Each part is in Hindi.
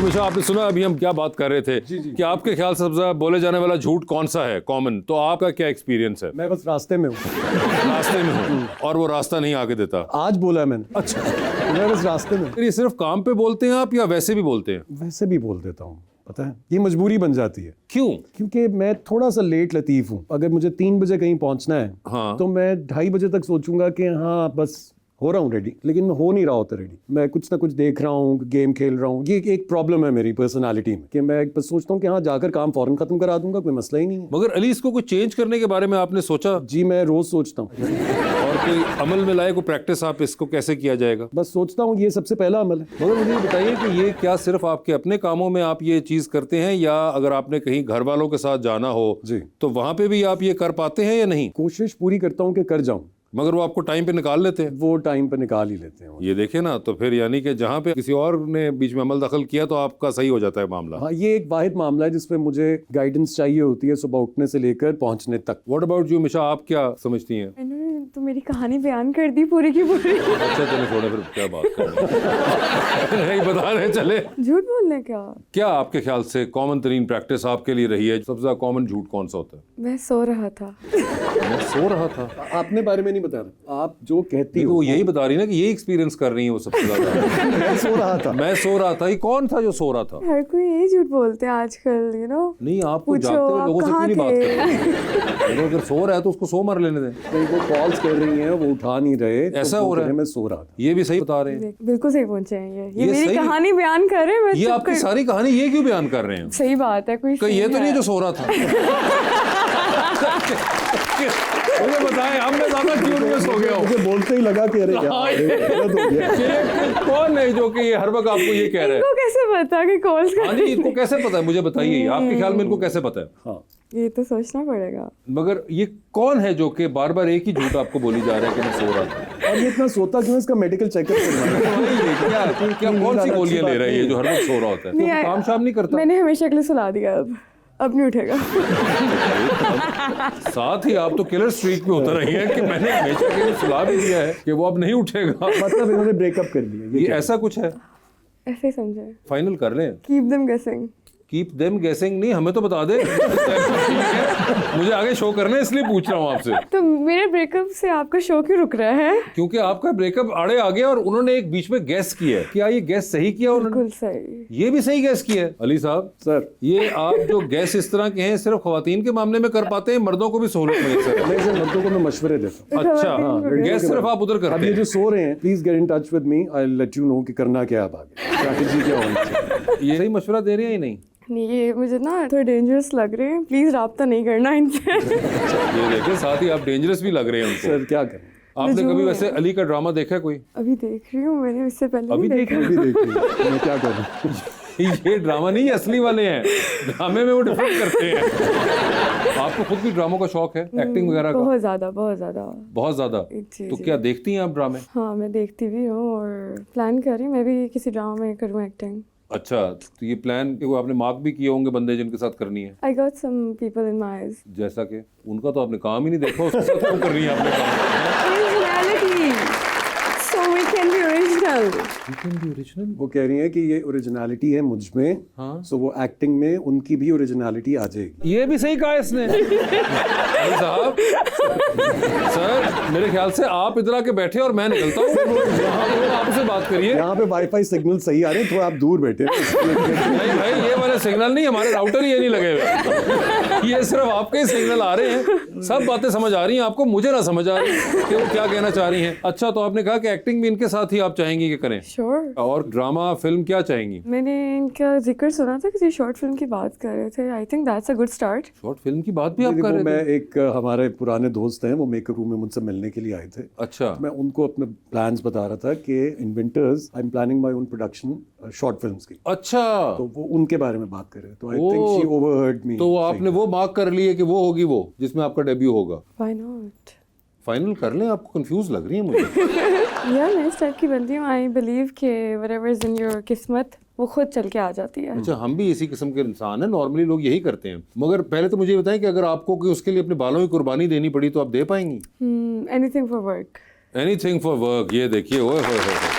मिशा, आपने सुना अभी हम क्या बात कर रहे थे कि आपके ख्याल से सबसे ज्यादा बोले जाने वाला झूठ कौन सा है कॉमन? तो आपका क्या एक्सपीरियंस है? मैं बस रास्ते में हूँ। रास्ते में हूँ और वो रास्ता नहीं आके देता। आज बोला है मैंने। अच्छा, मैं बस रास्ते में। ये सिर्फ काम पे बोलते हैं आप या वैसे भी बोलते हैं? वैसे भी बोल देता हूँ, पता है ये मजबूरी बन जाती है। क्यों? क्योंकि मैं थोड़ा सा लेट लतीफ हूँ। अगर मुझे 3 बजे कहीं पहुंचना है हाँ। तो मैं 2:30 बजे तक सोचूंगा कि हाँ बस हो रहा हूँ रेडी, लेकिन मैं हो नहीं रहा होता रेडी। मैं कुछ ना कुछ देख रहा हूँ, गेम खेल रहा हूँ। ये एक प्रॉब्लम है मेरी पर्सनालिटी में कि मैं बस सोचता हूँ कि हाँ जाकर काम फौरन खत्म करा दूंगा, कोई मसला ही नहीं है। मगर अली, इसको कुछ चेंज करने के बारे में आपने सोचा? जी मैं रोज सोचता हूँ। और कोई अमल में लाए, कोई प्रैक्टिस आप इसको कैसे किया जाएगा? बस सोचता हूँ, ये सबसे पहला अमल है। मगर मुझे ये बताइए कि ये क्या सिर्फ आपके अपने कामों में आप ये चीज करते हैं, या अगर आपने कहीं घर वालों के साथ जाना हो जी तो वहां पे भी आप ये कर पाते हैं या नहीं? कोशिश पूरी करता हूँ कि कर जाऊँ, मगर वो आपको टाइम पे निकाल लेते हैं? वो टाइम पर निकाल ही लेते हैं। ये देखे ना, तो फिर यानी कि जहाँ पे किसी और ने बीच में अमल दखल किया तो आपका सही हो जाता है मामला। हाँ, ये एक वाहिद मामला है जिसपे मुझे गाइडेंस चाहिए होती है सुबह उठने से लेकर पहुंचने तक। व्हाट अबाउट यू मिशा, आप क्या समझती हैं? मैंने तो मेरी कहानी बयान कर दी पूरी की पूरी। अच्छा चले छोड़े, फिर क्या बात कर रहे हैं? नहीं बता रहे चले। झूठ बोलने का? क्या आपके ख्याल से कॉमन तरीन प्रैक्टिस आपके लिए रही है? सबसे ज्यादा कॉमन झूठ कौन सा होता है? मैं सो रहा था। मैं सो रहा था? आपने बारे में नहीं बता रहा, आप जो कहती हो वो यही बता रही ना कि ये एक्सपीरियंस कर रही है वो सबसे ज्यादा। मैं सो रहा था। मैं सो रहा था। ये कौन था जो सो रहा था? हर कोई यही झूठ बोलते हैं आजकल, नहीं, आपको पूछो, जागते हुए आप लोगों से क्यों कहाँ नहीं बात थे? करते? अगर सो रहा है तो उसको सो मर लेने दें। नहीं, वो कॉल्स कर रही हैं, वो उठा नहीं रहे, तो ऐसा वो हो रहा कह है? मैं सो रहा था। ये भी सही बता रहे हैं? बिल्कुल सही पहुंचे हैं ये ये मेरी सही- कहानी बयान कर रहे हैं। मैं ये चुप आपकी कर- सारी कहानी ये क्यों बयान कर रहे हैं? सही बात है, कोई कहीं ये सीन तो नहीं है जो सो रहा था? मुझे बताएं, अब मैं ज्यादा क्यों नहीं सो गया हूँ? मुझे बोलते ही लगा कि अरे यार, गलत हो गया। ये कौन है जो कि ये हर वक्त आपको ये कह रहा है? इनको कैसे पता कि कॉल्स हाँ जी, इनको कैसे पता है? मुझे बताइए, आपके ख्याल में इनको कैसे पता है? हाँ, ये तो सोचना पड़ेगा। मगर ये कौन है जो कि बार बार एक ही झूठ आपको बोली जा रहा है कि मैं सो रहा था? और ये इतना सोता क्यों? इसका मेडिकल चेकअप क्या क्या कौन सी गोलियां ले रहा है ये जो हर वक्त सो रहा होता है? नहीं, तो काम शाम नहीं करता? मैंने हमेशा के लिए सुला दिया, अब नहीं उठेगा। साथ ही आप तो किलर स्ट्रीक पे उतर रही हैं कि मैंने हमेशा के लिए सुला भी दिया है कि वो अब नहीं उठेगा। मतलब इन्होंने ब्रेकअप कर दिया। ये ऐसा कुछ है? ऐसे ही समझे। फाइनल कर लें? कीप देम गेसिंग। कीप देम गेसिंग नहीं, हमें तो बता दे। मुझे आगे शो करना है, इसलिए पूछ रहा हूँ आपसे। तो मेरे ब्रेकअप से आपका शो क्यों रुक रहा है? क्योंकि आपका ब्रेकअप आड़े आ गया और उन्होंने एक बीच में गैस किया है। क्या ये गैस सही किया उन्होंने? बिल्कुल सही। ये भी सही गैस किया है। अली साहब सर, ये आप जो गैस इस तरह के हैं सिर्फ खवातीन के मामले में कर पाते हैं, मर्दों को भी सहूलत मैसर है? मैं सर मर्दों को मैं मशवरे देता हूँ। अच्छा, हाँ, गैस सिर्फ आप उधर अब करते ये हैं? जो सो रहे हैं, please get in touch with me, I let you know कि करना क्या है आगे, स्ट्रैटेजी क्या होनी चाहिए। ये सही मशवरा दे रहे हैं या नहीं? नहीं, ये मुझे ना थोड़ा डेंजरस लग रहे हैं, प्लीज राब्ता नहीं करना इनसे। ये देखें, साथ ही आप डेंजरस भी लग रहे हैं उनको। सर क्या करें? आपने कभी वैसे अली का ड्रामा देखा है कोई? अभी देख रही हूँ, मैंने इससे पहले अभी नहीं देख देखा। रही अभी देखिए मैं क्या करूं। ये ड्रामा नहीं, असली वाले हैं। ड्रामे में वो डिफरेंट करते हैं। आपको खुद भी ड्रामों का शौक है, एक्टिंग वगैरह का? बहुत ज्यादा, बहुत ज्यादा। बहुत ज्यादा। जी, तो जी। क्या देखती हैं आप ड्रामे? हाँ, मैं देखती भी हूँ और प्लान कर रही हूँ मैं भी किसी ड्रामा में करूँ एक्टिंग। अच्छा, तो ये प्लान को आपने मार्क भी किए होंगे बंदे जिनके साथ करनी है? I got some people in my eyes. जैसा कि उनका तो आपने काम ही नहीं देखा, उसके साथ क्यों कर रही है आपने काम? Originality, so we can be original. You can be original? वो कह रही है कि ये ओरिजिनलिटी है मुझ में, हाँ। सो वो एक्टिंग में उनकी भी ओरिजिनलिटी आ जाएगी। ये भी सही कहा इसने। अली साहब, सर मेरे ख्याल से आप इधर आके बैठे और मैं निकलता हूँ। आपसे बात करिए। यहाँ पे वाईफाई सिग्नल सही आ रहे हैं, थोड़ा आप दूर बैठे हैं। नहीं भाई, ये वाले सिग्नल नहीं, हमारे राउटर ही ये नहीं लगे हुए। ये सिर्फ आपके ही सिग्नल आ रहे हैं। सब बातें समझ आ रही हैं आपको, मुझे ना समझ आ रही कि वो क्या कहना चाह रही हैं। अच्छा, तो आपने कहा कि एक्टिंग भी इनके साथ ही आप चाहेंगी कि करें? श्योर। और ड्रामा फिल्म क्या चाहेंगी? मैंने इनका जिक्र सुना था, किसी शॉर्ट फिल्म की बात कर रहे थे। I think that's a good start. Short film की बात भी आप कर वो रहे मैं थे? एक हमारे पुराने दोस्त हैं, वो मेकअप रूम में मुझसे मिलने के लिए आए थे। अच्छा, मैं उनको अपने प्लान्स बता रहा था कि in winters I am planning my own production short films की। अच्छा, तो वो उनके बारे में बात कर रहे हैं, तो आई थिंक शी ओवरहर्ड मी। तो आपने वो मार्क कर ली है कि वो होगी वो जिसमें आपका डेब्यू होगा? Why not? फाइनल कर लें, आपको कंफ्यूज लग रही है मुझे। यार मैं इस टाइप की बंदी हूँ, आई बिलीव कि व्हाटएवर इज इन योर किस्मत वो खुद चल के आ जाती है। अच्छा, हम भी इसी किस्म के इंसान हैं, नॉर्मली लोग यही करते हैं। मगर पहले तो मुझे बताएं कि अगर आपको कि उसके लिए अपने बालों की कुर्बानी देनी पड़ी तो आप दे पाएंगी? Anything for work. Anything for work. ये देखिए, ओए होए होए।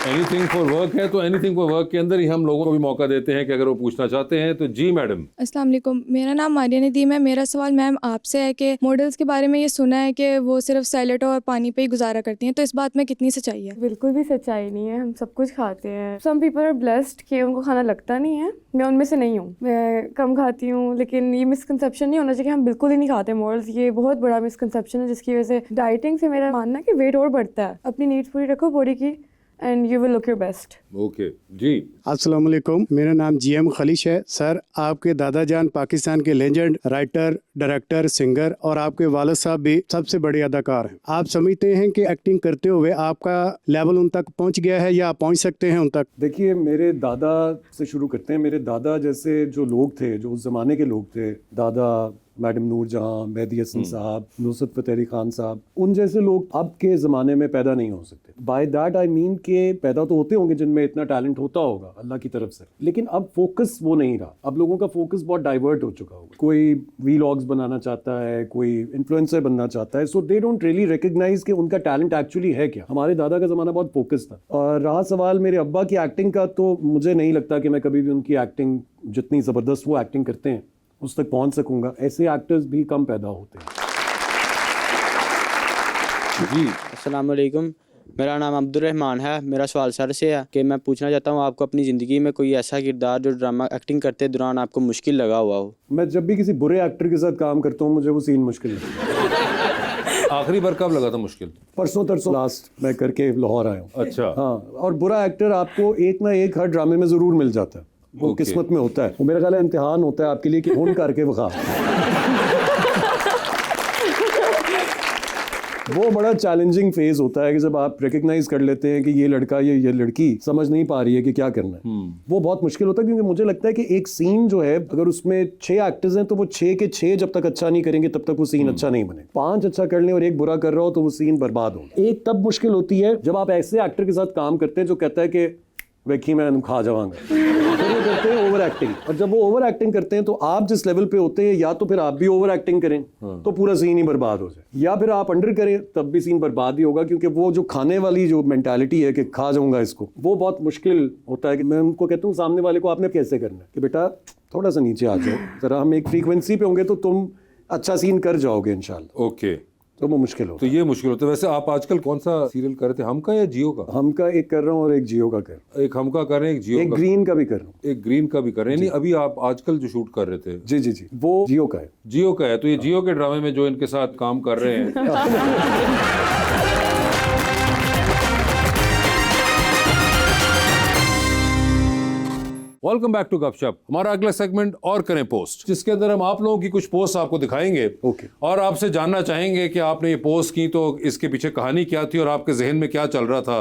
एनीथिंग फॉर वर्क है तो एनीथिंग फॉर वर्क के अंदर ही हम लोगों को भी मौका देते हैं कि अगर वो पूछना चाहते हैं तो जी मैडम। अस्सलाम वालेकुम, मेरा नाम मारिया नदीम है। मेरा सवाल मैम आपसे है कि मॉडल्स के बारे में ये सुना है कि वो सिर्फ सैलेड और पानी पे ही गुजारा करती हैं, तो इस बात में कितनी सच्चाई है? बिल्कुल भी सच्चाई नहीं है, हम सब कुछ खाते हैं। सम पीपल आर ब्लेस्ड कि उनको खाना लगता नहीं है, मैं उनमें से नहीं हूँ। मैं कम खाती हूँ, लेकिन ये मिसकंसेप्शन नहीं होना चाहिए कि हम बिल्कुल ही नहीं खाते मॉडल्स। ये बहुत बड़ा मिसकंसेप्शन है जिसकी वजह से डाइटिंग से मेरा मानना है कि वेट और बढ़ता है। अपनी नीड्स पूरी रखो बॉडी की and you will look your best. Okay जी। अस्सलाम वालेकुम, मेरा नाम जीएम खलीश है। सर, आपके दादा जान पाकिस्तान के लेजेंड राइटर, डायरेक्टर, सिंगर और आपके वालिद साहब भी सबसे बड़े अदाकार हैं। आप समझते हैं कि एक्टिंग करते हुए आपका लेवल उन तक पहुंच गया है या पहुंच सकते हैं उन तक? देखिए, मेरे दादा से शुरू करते हैं। मेरे दादा जैसे जो लोग थे, जो उस ज़माने के लोग थे, दादा मैडम नूर जहाँ, मेहदी हसन साहब, नुसरत फ़तेह अली खान साहब, उन जैसे लोग अब के ज़माने में पैदा नहीं हो सकते। बाय दैट आई मीन के पैदा तो होते होंगे जिनमें इतना टैलेंट होता होगा अल्लाह की तरफ से, लेकिन अब फोकस वो नहीं रहा। अब लोगों का फोकस बहुत डाइवर्ट हो चुका होगा। कोई वीलॉग्स बनाना चाहता है, कोई इन्फ्लुएंसर बनना चाहता है, सो दे डोंट रियली रिकग्नाइज कि उनका टैलेंट एक्चुअली है क्या। हमारे दादा का ज़माना बहुत फोकस था। और रहा सवाल मेरे अब्बा की एक्टिंग का, तो मुझे नहीं लगता कि मैं कभी भी उनकी एक्टिंग, जितनी ज़बरदस्त वो एक्टिंग करते हैं, उस तक पहुंच सकूंगा। ऐसे एक्टर्स भी कम पैदा होते हैं। जी अस्सलाम वालेकुम, मेरा नाम अब्दुर्रहमान है। मेरा सवाल सर से है कि मैं पूछना चाहता हूँ, आपको अपनी ज़िंदगी में कोई ऐसा किरदार जो ड्रामा एक्टिंग करते दौरान आपको मुश्किल लगा हुआ हो? मैं जब भी किसी बुरे एक्टर के साथ काम करता हूँ, मुझे वो सीन मुश्किल लगता है। आखिरी बार कब लगा था मुश्किल? परसों तरसों लास्ट मैं करके लाहौर आया हूँ। अच्छा। हाँ, और बुरा एक्टर आपको एक ना एक हर ड्रामे में ज़रूर मिल जाता है। वो Okay. किस्मत में होता है। वो मेरा ख्याल है इम्तिहान होता है आपके लिए कि ढूंढ करके बखा। वो बड़ा चैलेंजिंग फेज होता है कि जब आप रिकग्नाइज कर लेते हैं कि ये लड़का ये लड़की समझ नहीं पा रही है कि क्या करना है। वो बहुत मुश्किल होता है, क्योंकि मुझे लगता है कि एक सीन जो है, अगर उसमें 6 एक्टर्स हैं तो वो 6 के 6 जब तक अच्छा नहीं करेंगे तब तक वो सीन अच्छा नहीं बने। 5 अच्छा कर लें और एक बुरा कर रहा हो तो वो सीन बर्बाद हो। एक तब मुश्किल होती है जब आप ऐसे एक्टर के साथ काम करते हैं जो कहता है कि वेखी मैं खा जाऊंगा, फिर वो करते हैं ओवर एक्टिंग। और जब वो ओवर एक्टिंग करते हैं तो आप जिस लेवल पे होते हैं, या तो फिर आप भी ओवर एक्टिंग करें तो पूरा सीन ही बर्बाद हो जाए, या फिर आप अंडर करें तब भी सीन बर्बाद ही होगा। क्योंकि वो जो खाने वाली जो मेंटालिटी है कि खा जाऊंगा इसको, वो बहुत मुश्किल होता है। कि मैं उनको कहता हूँ सामने वाले को आपने कैसे करना है कि बेटा थोड़ा सा नीचे आ जाओ, जरा हम एक फ्रीक्वेंसी पे होंगे तो तुम अच्छा सीन कर जाओगे इंशाल्लाह। ओके, तो वो मुश्किल होता तो ये मुश्किल होता है। वैसे आप आजकल कौन सा सीरियल कर रहे थे, हम का या जियो का? हम का एक कर रहा हूँ और एक जियो का कर, एक हम का कर रहे हैं, एक जियो एक का, ग्रीन का भी कर रहा हूँ। एक ग्रीन का भी कर रहे हैं। नहीं, अभी आप आजकल जो शूट कर रहे थे जी जी जी, वो जियो का है। जियो का है। तो ये जियो के ड्रामे में जो इनके साथ काम कर रहे हैं वेलकम बैक टू गपशप। हमारा अगला सेगमेंट और करें पोस्ट, जिसके अंदर हम आप लोगों की कुछ पोस्ट आपको दिखाएंगे। ओके। और आपसे जानना चाहेंगे कि आपने ये पोस्ट की तो इसके पीछे कहानी क्या थी और आपके जहन में क्या चल रहा था